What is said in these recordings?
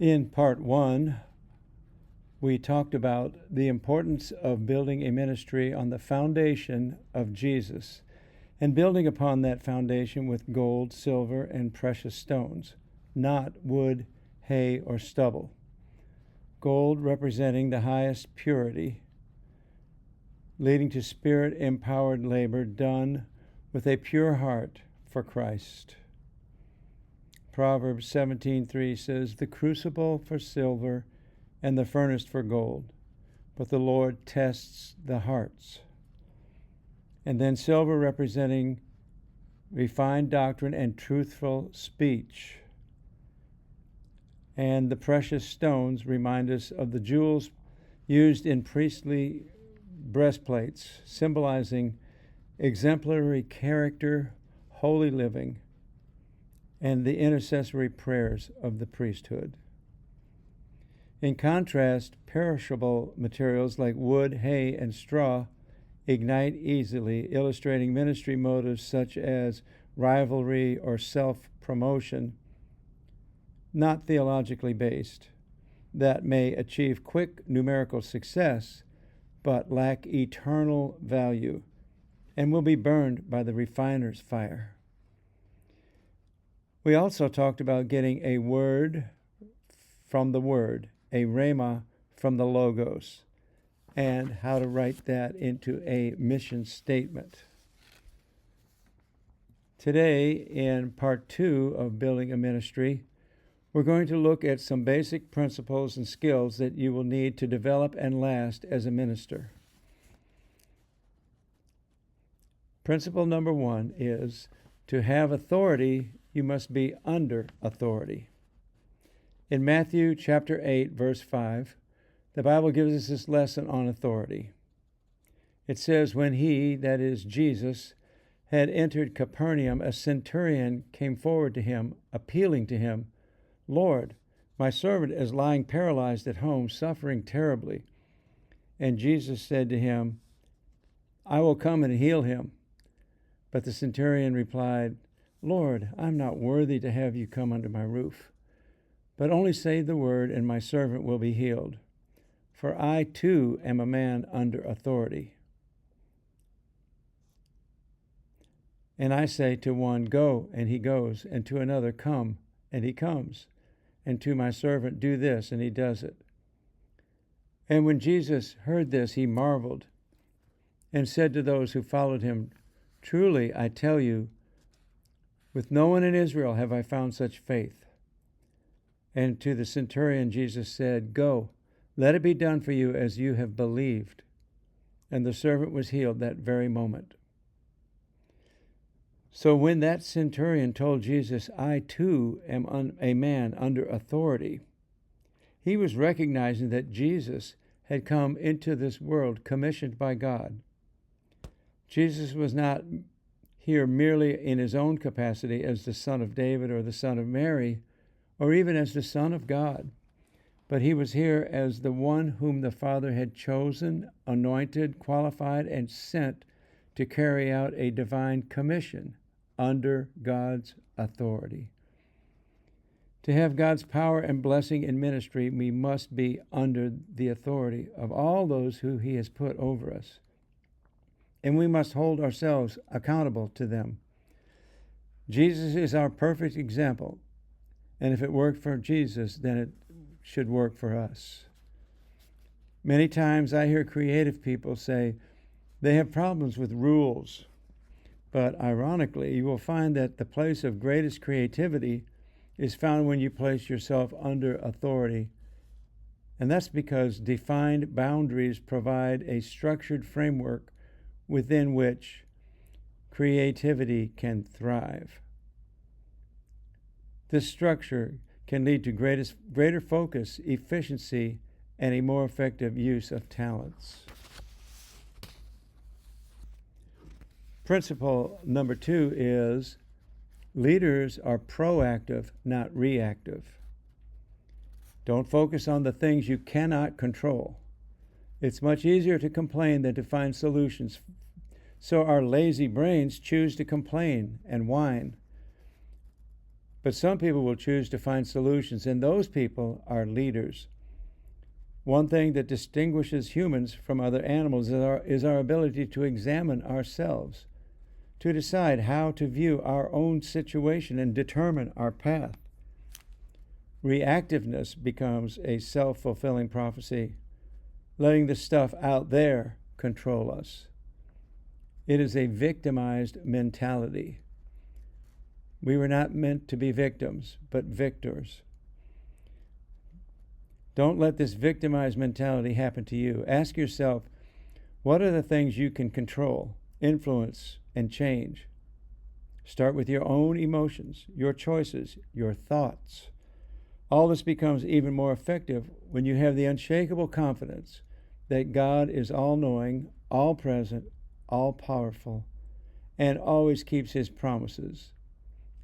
In part one, we talked about the importance of building a ministry on the foundation of Jesus and building upon that foundation with gold, silver, and precious stones, not wood, hay, or stubble. Gold representing the highest purity, leading to spirit-empowered labor done with a pure heart for Christ. Proverbs 17:3 says, "The crucible for silver and the furnace for gold, but the Lord tests the hearts." And then silver representing refined doctrine and truthful speech. And the precious stones remind us of the jewels used in priestly breastplates, symbolizing exemplary character, holy living, and the intercessory prayers of the priesthood. In contrast, perishable materials like wood, hay, and straw ignite easily, illustrating ministry motives such as rivalry or self-promotion, not theologically based, that may achieve quick numerical success but lack eternal value and will be burned by the refiner's fire. We also talked about getting a word from the Word, a rhema from the Logos, and how to write that into a mission statement. Today, in part two of Building a Ministry, we're going to look at some basic principles and skills that you will need to develop and last as a minister. Principle number one is to have authority, you must be under authority. In Matthew chapter 8, verse 5, the Bible gives us this lesson on authority. It says, "When he," that is Jesus, "had entered Capernaum, a centurion came forward to him, appealing to him, 'Lord, my servant is lying paralyzed at home, suffering terribly.' And Jesus said to him, 'I will come and heal him.' But the centurion replied, 'Lord, I'm not worthy to have you come under my roof. But only say the word, and my servant will be healed. For I too am a man under authority. And I say to one, go, and he goes, and to another, come, and he comes, and to my servant, do this, and he does it.' And when Jesus heard this, he marveled, and said to those who followed him, 'Truly, I tell you, with no one in Israel have I found such faith.' And to the centurion Jesus said, 'Go, let it be done for you as you have believed.' And the servant was healed that very moment." So when that centurion told Jesus, "I too am a man under authority," he was recognizing that Jesus had come into this world commissioned by God. Jesus was not here merely in his own capacity as the Son of David or the Son of Mary, or even as the Son of God, but he was here as the one whom the Father had chosen, anointed, qualified, and sent to carry out a divine commission under God's authority. To have God's power and blessing in ministry, we must be under the authority of all those who he has put over us, and we must hold ourselves accountable to them. Jesus is our perfect example, and if it worked for Jesus, then it should work for us. Many times I hear creative people say they have problems with rules, but ironically, you will find that the place of greatest creativity is found when you place yourself under authority, and that's because defined boundaries provide a structured framework within which creativity can thrive. This structure can lead to greater focus, efficiency, and a more effective use of talents. Principle number two is leaders are proactive, not reactive. Don't focus on the things you cannot control. It's much easier to complain than to find solutions. So our lazy brains choose to complain and whine. But some people will choose to find solutions, and those people are leaders. One thing that distinguishes humans from other animals is our ability to examine ourselves, to decide how to view our own situation and determine our path. Reactiveness becomes a self-fulfilling prophecy, letting the stuff out there control us. It is a victimized mentality. We were not meant to be victims, but victors. Don't let this victimized mentality happen to you. Ask yourself, what are the things you can control, influence, and change? Start with your own emotions, your choices, your thoughts. All this becomes even more effective when you have the unshakable confidence that God is all-knowing, all-present, all-powerful, and always keeps his promises,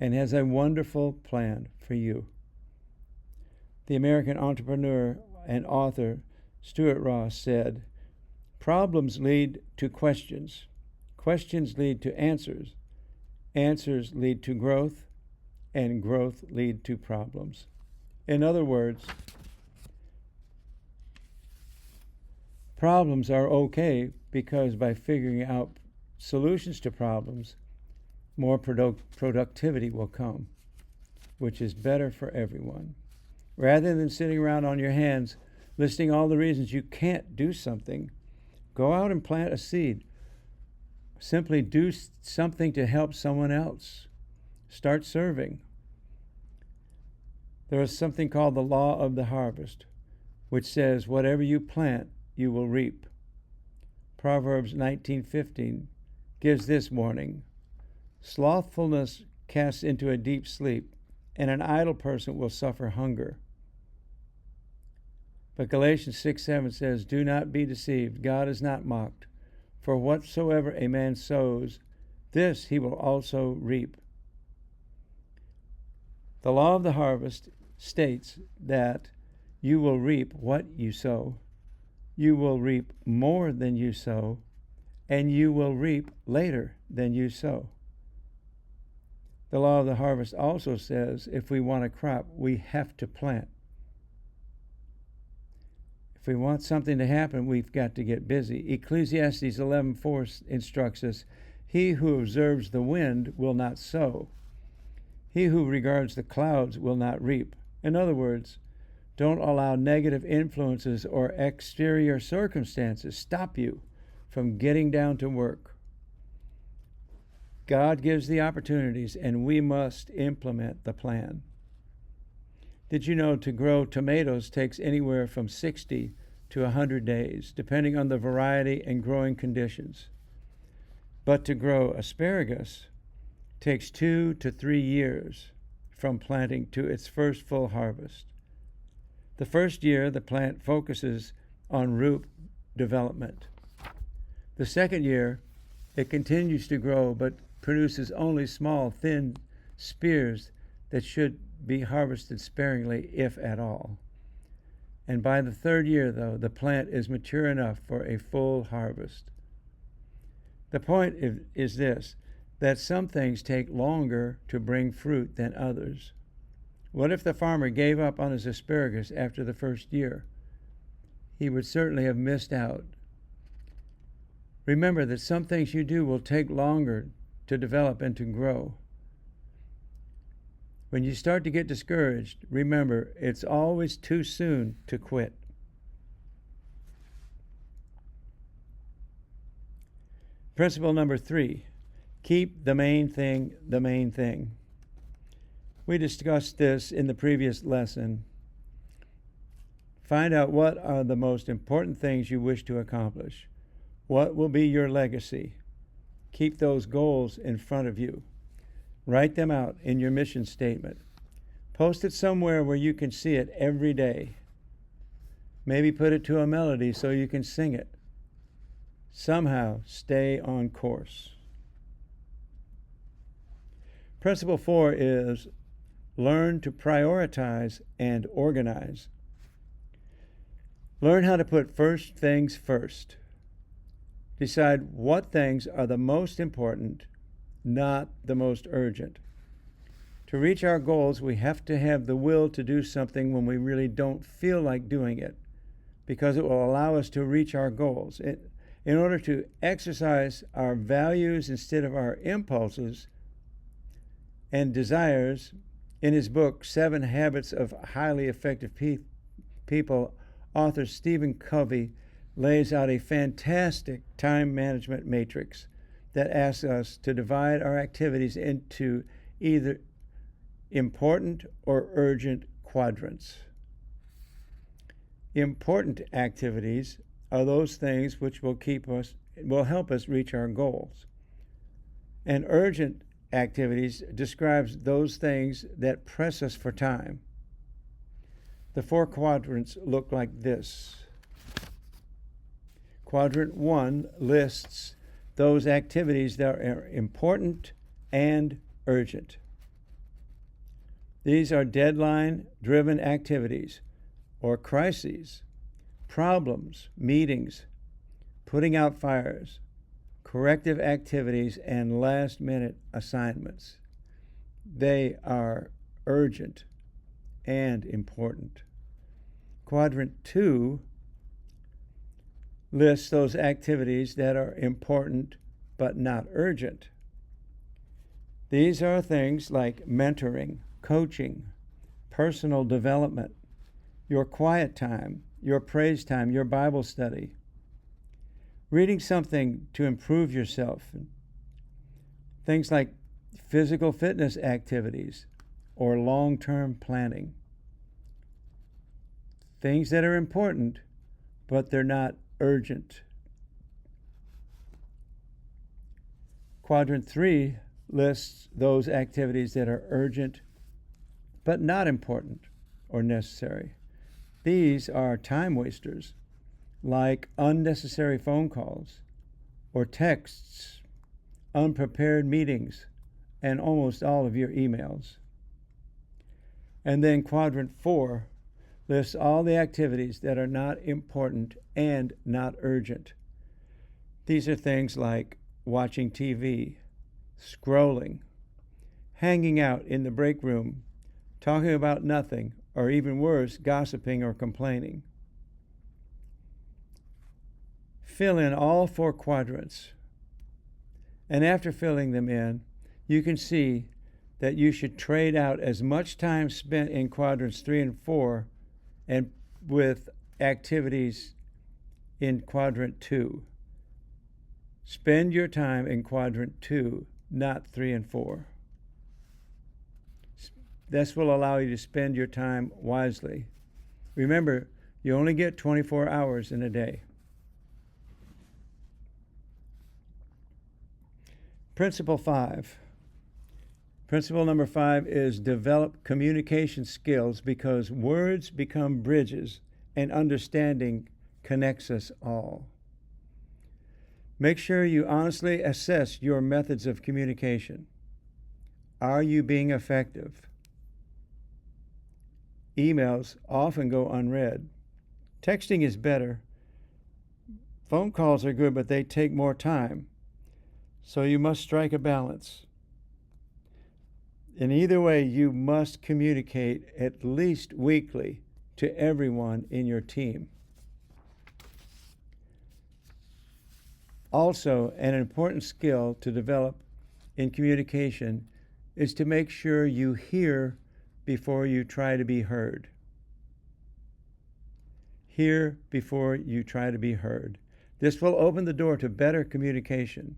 and has a wonderful plan for you. The American entrepreneur and author Stuart Ross said, "Problems lead to questions. Questions lead to answers. Answers lead to growth, and growth lead to problems." In other words, problems are okay because by figuring out solutions to problems, more productivity will come, which is better for everyone. Rather than sitting around on your hands listing all the reasons you can't do something, go out and plant a seed. Simply do something to help someone else. Start serving. There is something called the law of the harvest, which says whatever you plant, you will reap. Proverbs 19:15 gives this warning: slothfulness casts into a deep sleep, and an idle person will suffer hunger. But Galatians 6:7 says, "Do not be deceived, God is not mocked. For whatsoever a man sows, this he will also reap." The law of the harvest states that you will reap what you sow. You will reap more than you sow, and you will reap later than you sow. The law of the harvest also says if we want a crop, we have to plant. If we want something to happen, we've got to get busy. Ecclesiastes 11:4 instructs us, "He who observes the wind will not sow. He who regards the clouds will not reap." In other words, don't allow negative influences or exterior circumstances stop you from getting down to work. God gives the opportunities, and we must implement the plan. Did you know to grow tomatoes takes anywhere from 60 to 100 days, depending on the variety and growing conditions? But to grow asparagus takes 2 to 3 years from planting to its first full harvest. The first year, the plant focuses on root development. The second year, it continues to grow but produces only small, thin spears that should be harvested sparingly, if at all. And by the third year, though, the plant is mature enough for a full harvest. The point is this, that some things take longer to bring fruit than others. What if the farmer gave up on his asparagus after the first year? He would certainly have missed out. Remember that some things you do will take longer to develop and to grow. When you start to get discouraged, remember, it's always too soon to quit. Principle number 3, keep the main thing the main thing. We discussed this in the previous lesson. Find out what are the most important things you wish to accomplish. What will be your legacy? Keep those goals in front of you. Write them out in your mission statement. Post it somewhere where you can see it every day. Maybe put it to a melody so you can sing it. Somehow stay on course. Principle 4 is learn to prioritize and organize. Learn how to put first things first. Decide what things are the most important, not the most urgent. To reach our goals, we have to have the will to do something when we really don't feel like doing it, because it will allow us to reach our goals. In order to exercise our values instead of our impulses and desires, in his book, 7 Habits of Highly Effective People, author Stephen Covey lays out a fantastic time management matrix that asks us to divide our activities into either important or urgent quadrants. Important activities are those things which will help us reach our goals. And urgent activities describes those things that press us for time. The 4 quadrants look like this. Quadrant 1 lists those activities that are important and urgent. These are deadline-driven activities or crises, problems, meetings, putting out fires, corrective activities, and last-minute assignments. They are urgent and important. Quadrant 2 lists those activities that are important but not urgent. These are things like mentoring, coaching, personal development, your quiet time, your praise time, your Bible study, reading something to improve yourself, things like physical fitness activities or long-term planning. Things that are important, but they're not urgent. Quadrant 3 lists those activities that are urgent but not important or necessary. These are time wasters, like unnecessary phone calls or texts, unprepared meetings, and almost all of your emails. And then quadrant 4 lists all the activities that are not important and not urgent. These are things like watching TV, scrolling, hanging out in the break room, talking about nothing, or even worse, gossiping or complaining. Fill in all 4 quadrants. And after filling them in, you can see that you should trade out as much time spent in quadrants 3 and 4 and with activities in quadrant 2. Spend your time in quadrant 2, not 3 and 4. This will allow you to spend your time wisely. Remember, you only get 24 hours in a day. Principle 5. Principle number 5 is develop communication skills, because words become bridges and understanding connects us all. Make sure you honestly assess your methods of communication. Are you being effective? Emails often go unread. Texting is better. Phone calls are good, but they take more time. So you must strike a balance. In either way, you must communicate at least weekly to everyone in your team. Also, an important skill to develop in communication is to make sure you hear before you try to be heard. Hear before you try to be heard. This will open the door to better communication.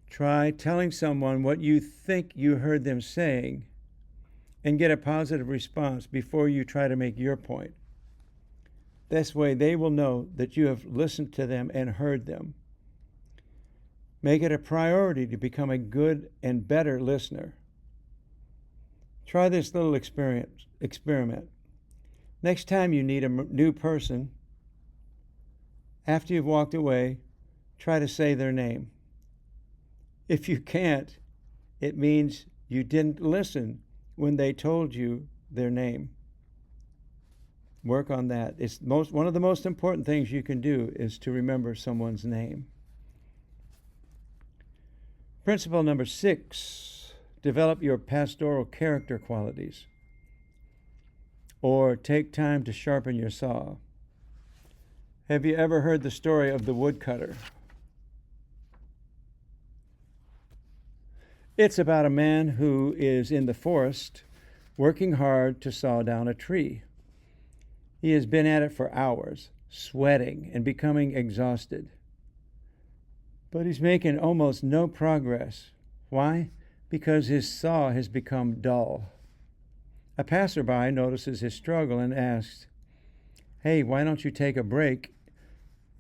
Try telling someone what you think you heard them saying and get a positive response before you try to make your point. This way they will know that you have listened to them and heard them. Make it a priority to become a good and better listener. Try this little experiment. Next time you meet a new person, after you've walked away, try to say their name. If you can't, it means you didn't listen when they told you their name. Work on that. One of the most important things you can do is to remember someone's name. Principle number 6, develop your pastoral character qualities, or take time to sharpen your saw. Have you ever heard the story of the woodcutter? It's about a man who is in the forest working hard to saw down a tree. He has been at it for hours, sweating and becoming exhausted. But he's making almost no progress. Why? Because his saw has become dull. A passerby notices his struggle and asks, "Hey, why don't you take a break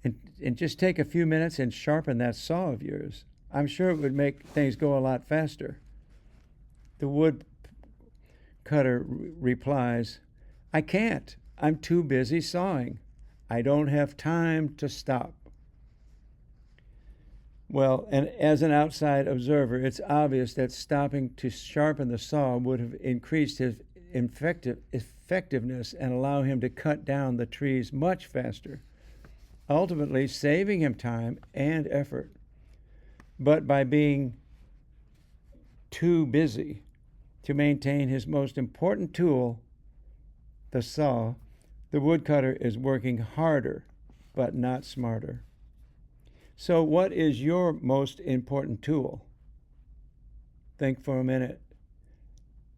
and just take a few minutes and sharpen that saw of yours? I'm sure it would make things go a lot faster." The woodcutter replies, "I can't. I'm too busy sawing. I don't have time to stop." Well, and as an outside observer, it's obvious that stopping to sharpen the saw would have increased his effectiveness and allow him to cut down the trees much faster, ultimately saving him time and effort. But by being too busy to maintain his most important tool, the saw, the woodcutter is working harder, but not smarter. So what is your most important tool? Think for a minute.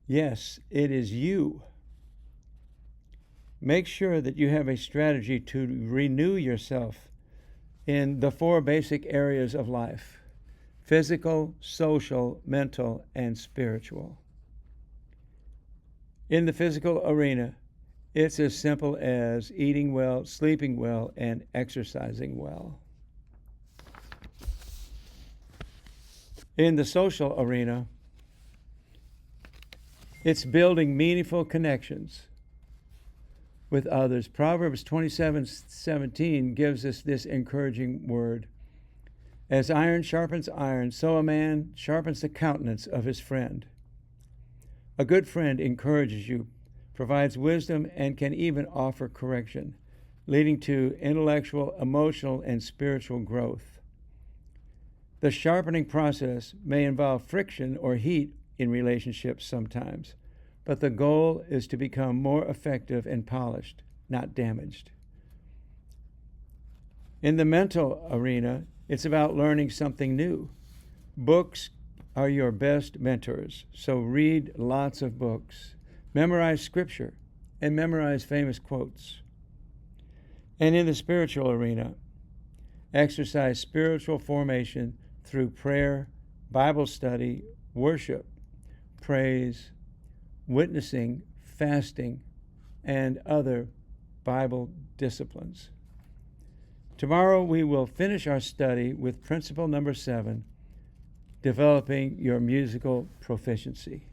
Yes, it is you. Make sure that you have a strategy to renew yourself in the 4 basic areas of life: physical, social, mental, and spiritual. In the physical arena, it's as simple as eating well, sleeping well, and exercising well. In the social arena, it's building meaningful connections with others. Proverbs 27:17 gives us this encouraging word: "As iron sharpens iron, so a man sharpens the countenance of his friend." A good friend encourages you, provides wisdom, and can even offer correction, leading to intellectual, emotional, and spiritual growth. The sharpening process may involve friction or heat in relationships sometimes, but the goal is to become more effective and polished, not damaged. In the mental arena, it's about learning something new. Books are your best mentors, so read lots of books, memorize scripture, and memorize famous quotes. And in the spiritual arena, exercise spiritual formation through prayer, Bible study, worship, praise, witnessing, fasting, and other Bible disciplines. Tomorrow we will finish our study with principle number 7, developing your musical proficiency.